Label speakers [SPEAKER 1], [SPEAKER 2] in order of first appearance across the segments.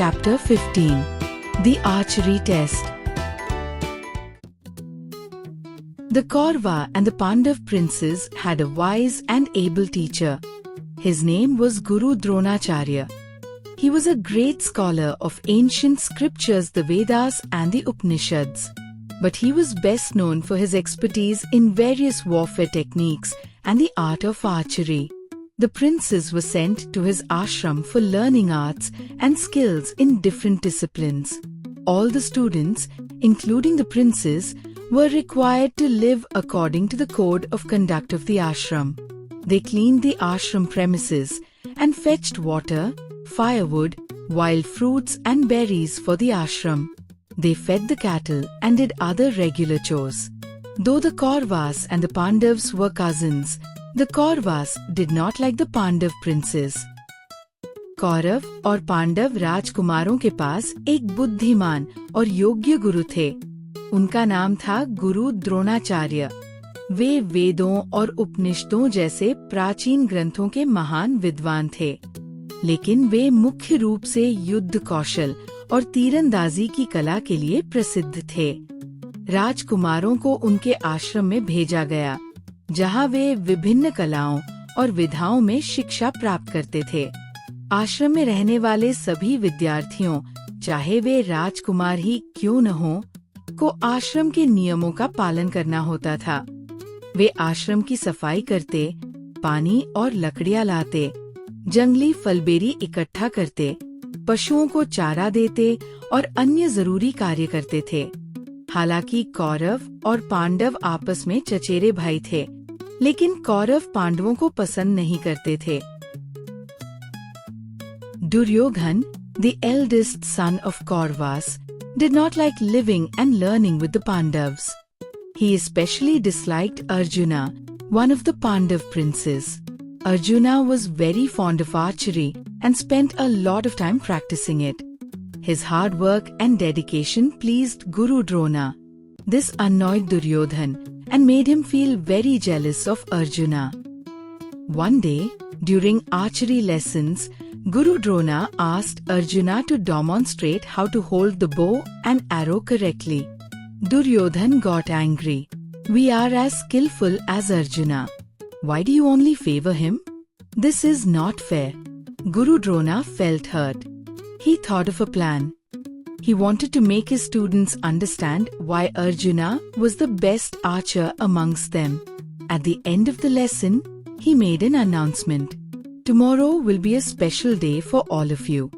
[SPEAKER 1] Chapter 15. The Archery Test. The Kaurva and the Pandav princes had a wise and able teacher. His name was Guru Dronacharya. He was a great scholar of ancient scriptures, the Vedas and the Upanishads. But he was best known for his expertise in various warfare techniques and the art of archery. The princes were sent to his ashram for learning arts and skills in different disciplines. All the students, including the princes, were required to live according to the code of conduct of the ashram. They cleaned the ashram premises and fetched water, firewood, wild fruits and berries for the ashram. They fed the cattle and did other regular chores. Though the Kauravas and the Pandavas were cousins, the Kauravas did not like the Pandav princes. Kaurava और पांडव राजकुमारों के पास एक बुद्धिमान और योग्य गुरु थे। उनका नाम था गुरु द्रोणाचार्य। वे वेदों और उपनिषदों जैसे प्राचीन ग्रंथों के महान विद्वान थे, लेकिन वे मुख्य रूप से युद्ध कौशल और तीरंदाजी की कला के लिए प्रसिद्ध थे। राजकुमारों को उनके आश्रम में भेजा गया, जहां वे विभिन्न कलाओं और विधाओं में शिक्षा प्राप्त करते थे। आश्रम में रहने वाले सभी विद्यार्थियों, चाहे वे राजकुमार ही क्यों न हों, को आश्रम के नियमों का पालन करना होता था। वे आश्रम की सफाई करते, पानी और लकड़ियां लाते, जंगली फलबेरी इकट्ठा करते, पशुओं को चारा देते और अन्य जरूरी कार्य करते थे। हालांकि कौरव और पांडव आपस में चचेरे भाई थे, लेकिन कौरव पांडवों को पसंद नहीं करते थे। Duryodhan, the eldest son of Kauravas, did not like living and learning with the Pandavas. He especially disliked Arjuna, one of the Pandav princes. Arjuna was very fond of archery and spent a lot of time practicing it. His hard work and dedication pleased Guru Drona. This annoyed Duryodhan and made him feel very jealous of Arjuna. One day, during archery lessons, Guru Drona asked Arjuna to demonstrate how to hold the bow and arrow correctly. Duryodhan got angry. "We are as skillful as Arjuna. Why do you only favor him? This is not fair." Guru Drona felt hurt. He thought of a plan. He wanted to make his students understand why Arjuna was the best archer amongst them. At the end of the lesson, he made an announcement. "Tomorrow will be a special day for all of you.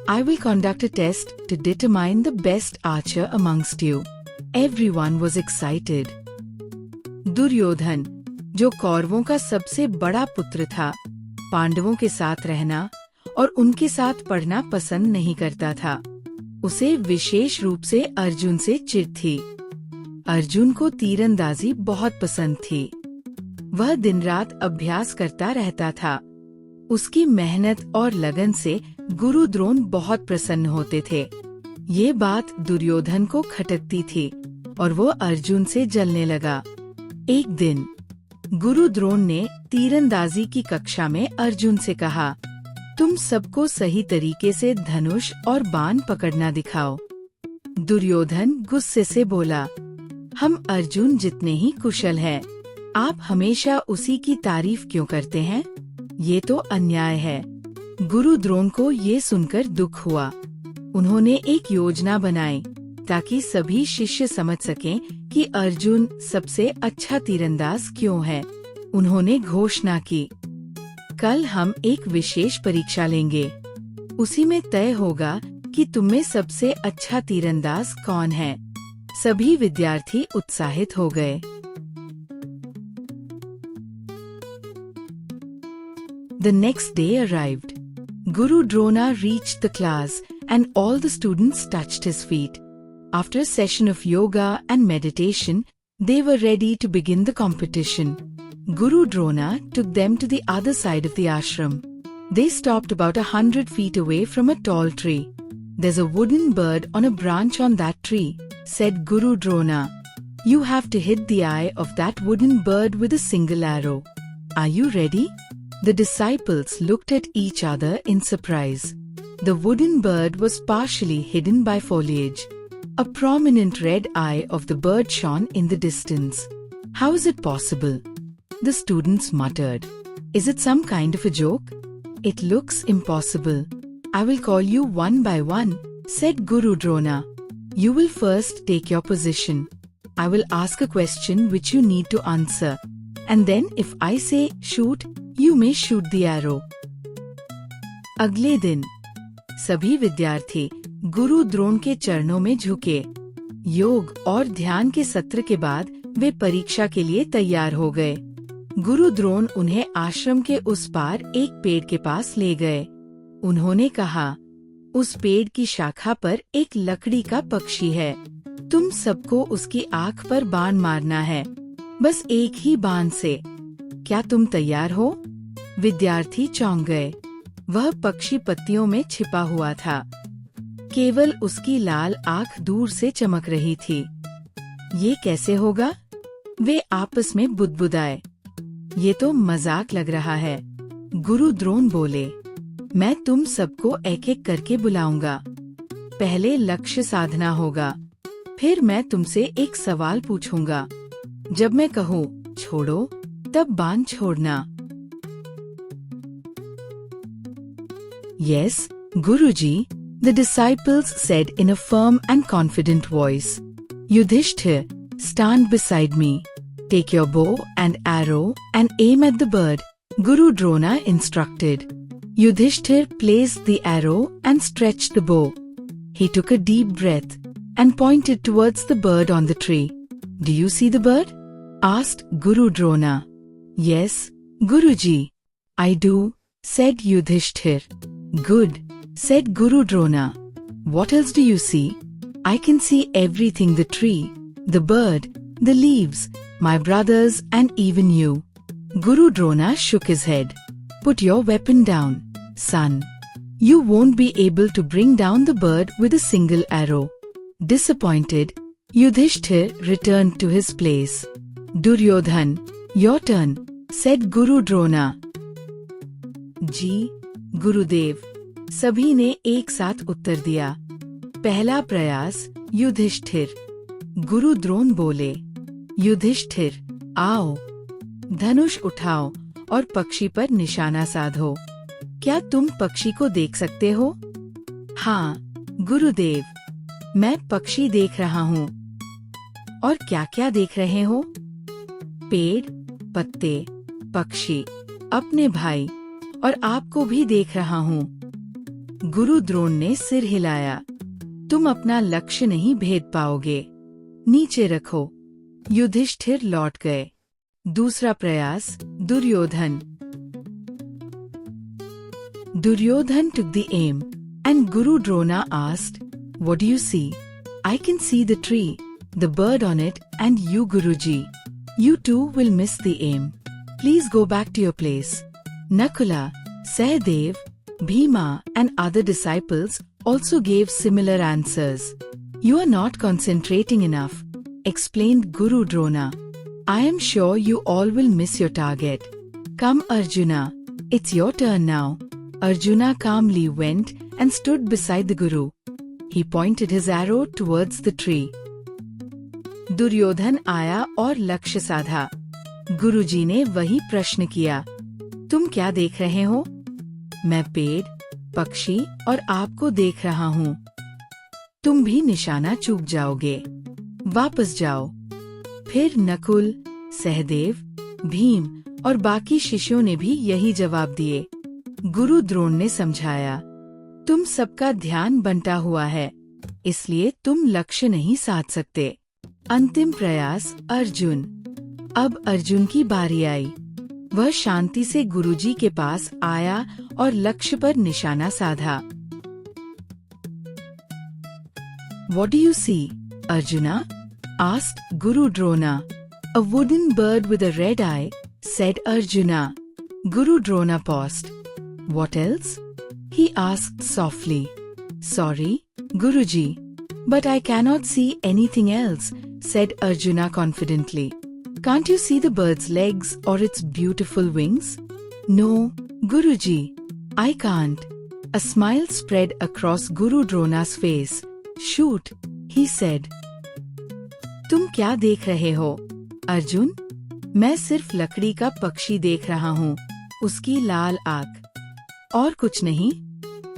[SPEAKER 1] I will conduct a test to determine the best archer amongst you." Everyone was excited. Duryodhan, जो कौरवों का सबसे बड़ा पुत्र था, पांडवों के साथ रहना और उनके साथ पढ़ना पसंद नहीं करता था। उसे विशेष रूप से अर्जुन से चिढ़ थी। अर्जुन को तीरंदाजी बहुत पसंद थी। वह दिन रात अभ्यास करता रहता था। उसकी मेहनत और लगन से गुरु द्रोण बहुत प्रसन्न होते थे। ये बात दुर्योधन को खटकती थी और वो अर्जुन से जलने लगा। एक दिन गुरु द्रोण ने तीरंदाजी की कक्षा में अर्जुन से कहा, "तुम सबको सही तरीके से धनुष और बाण पकड़ना दिखाओ।" दुर्योधन गुस्से से बोला, "हम अर्जुन जितने ही कुशल हैं। आप हमेशा उसी की तारीफ क्यों करते हैं? ये तो अन्याय है।" गुरु द्रोण को ये सुनकर दुख हुआ। उन्होंने एक योजना बनाई ताकि सभी शिष्य समझ सकें कि अर्जुन सबसे अच्छा तीरंदाज क्यों है। उन्होंने घोषणा की, "कल हम एक विशेष परीक्षा लेंगे। उसी में तय होगा कि तुम में सबसे अच्छा तीरंदाज कौन है।" सभी विद्यार्थी उत्साहित हो गए। The next day arrived. Guru Drona reached the class and all the students touched his feet. After a session of yoga and meditation, they were ready to begin the competition. Guru Drona took them to the other side of the ashram. They stopped about 100 feet away from a tall tree. "There's a wooden bird on a branch on that tree," said Guru Drona. "You have to hit the eye of that wooden bird with a single arrow. Are you ready?" The disciples looked at each other in surprise. The wooden bird was partially hidden by foliage. A prominent red eye of the bird shone in the distance. How is it possible? The students muttered. Is it some kind of a joke? It looks impossible. I will call you one by one, said Guru Drona. You will first take your position. I will ask a question which you need to answer. And then if I say shoot, you may shoot the arrow. अगले दिन सभी विद्यार्थी गुरु द्रोण के चरणों में झुके। योग और ध्यान के सत्र के बाद वे परीक्षा के लिए तैयार हो गए। गुरु द्रोण उन्हें आश्रम के उस पार एक पेड़ के पास ले गए। उन्होंने कहा, उस पेड़ की शाखा पर एक लकड़ी का पक्षी है। तुम सबको उसकी आँख पर बाण मारना है, बस एक ही बाण से। क्या तुम तैयार हो? विद्यार्थी चौंक गए। वह पक्षी पत्तियों में छिपा हुआ था। केवल उसकी लाल आँख दूर से चमक रही थी। ये कैसे होगा? वे आपस में बुदबुदाए। ये तो मजाक लग रहा है। गुरु द्रोण बोले, मैं तुम सबको एक एक करके बुलाऊंगा। पहले लक्ष्य साधना होगा, फिर मैं तुमसे एक सवाल पूछूंगा। जब मैं कहूँ छोड़ो, तब बाण छोड़ना। Yes, Guruji, the disciples said in a firm and confident voice. Yudhishthir, stand beside me. Take your bow and arrow and aim at the bird, Guru Drona instructed. Yudhishthir placed the arrow and stretched the bow. He took a deep breath and pointed towards the bird on the tree. Do you see the bird? Asked Guru Drona. Yes, Guruji, I do, said Yudhishthir. Good, said Guru Drona. What else do you see? I can see everything, the tree, the bird, the leaves, my brothers and even you. Guru Drona shook his head. Put your weapon down, son. You won't be able to bring down the bird with a single arrow. Disappointed, Yudhishthir returned to his place. Duryodhan, your turn, said Guru Drona. जी गुरुदेव, सभी ने एक साथ उत्तर दिया। पहला प्रयास युधिष्ठिर। गुरु द्रोण बोले, युधिष्ठिर, आओ, धनुष उठाओ और पक्षी पर निशाना साधो। क्या तुम पक्षी को देख सकते हो? हाँ, गुरुदेव, मैं पक्षी देख रहा हूँ। और क्या क्या देख रहे हो? पेड़, पत्ते, पक्षी, अपने भाई और आपको भी देख रहा हूँ। गुरु द्रोण ने सिर हिलाया। तुम अपना लक्ष्य नहीं भेद पाओगे। नीचे रखो। युधिष्ठिर लौट गए। दूसरा प्रयास Duryodhan. Duryodhan took the aim, and Guru Drona asked, What do you see? I can see the tree, the bird on it, and you, Guruji. You too will miss the aim. Please go back to your place. Nakula, Sahadev, Bhima, and other disciples also gave similar answers. You are not concentrating enough, explained Guru Drona. I am sure you all will miss your target. Come, Arjuna. It's your turn now. Arjuna calmly went and stood beside the Guru. He pointed his arrow towards the tree. Duryodhan आया और लक्ष्य साधा। गुरुजी ने वही प्रश्न किया। तुम क्या देख रहे हो? मैं पेड़, पक्षी और आपको देख रहा हूँ। तुम भी निशाना चूक जाओगे। वापस जाओ। फिर नकुल, सहदेव, भीम और बाकी शिष्यों ने भी यही जवाब दिए। गुरु द्रोण ने समझाया, तुम सबका ध्यान बंटा हुआ है, इसलिए तुम लक्ष्य नहीं साध सकते। अंतिम प्रयास अर्जुन। अब अर्जुन की बारी आई। वह शांति से गुरुजी के पास आया और लक्ष्य पर निशाना साधा। What do you see, Arjuna? asked Guru Drona. A wooden bird with a red eye, said Arjuna. Guru Drona paused. What else? He asked softly. Sorry, Guruji, but I cannot see anything else, said Arjuna confidently. Can't you see the bird's legs or its beautiful wings? No, Guruji, I can't. A smile spread across Guru Drona's face. Shoot, he said. तुम क्या देख रहे हो, अर्जुन? मैं सिर्फ लकड़ी का पक्षी देख रहा हूँ, उसकी लाल आँख। और कुछ नहीं?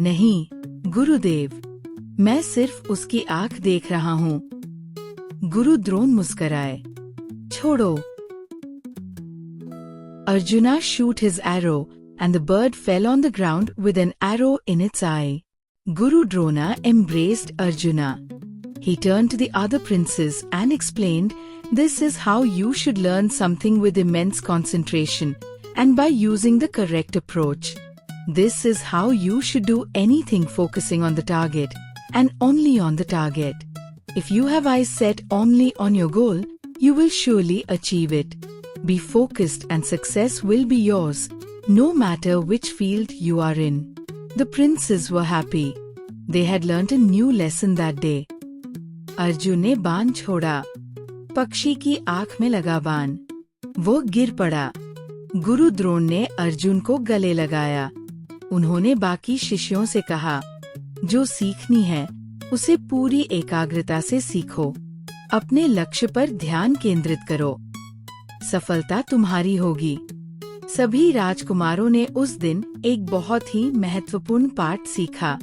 [SPEAKER 1] नहीं, गुरुदेव, मैं सिर्फ उसकी आँख देख रहा हूँ। गुरु द्रोण मुस्कराए। छोड़ो। Arjuna shoot his arrow and the bird fell on the ground with an arrow in its eye. Guru Drona embraced Arjuna. He turned to the other princes and explained, "This is how you should learn something with immense concentration and by using the correct approach. This is how you should do anything focusing on the target and only on the target. If you have eyes set only on your goal, you will surely achieve it. Be focused and success will be yours, no matter which field you are in." The princes were happy. They had learnt a new lesson that day. Arjun ने बाण छोड़ा। पक्षी की आंख में लगा बाण। वो गिर पड़ा। गुरु द्रोण ने अर्जुन को गले लगाया। उन्होंने बाकी शिष्यों से कहा, जो सीखनी है उसे पूरी एकाग्रता से सीखो। अपने लक्ष्य पर ध्यान केंद्रित करो। सफलता तुम्हारी होगी। सभी राजकुमारों ने उस दिन एक बहुत ही महत्वपूर्ण पाठ सीखा।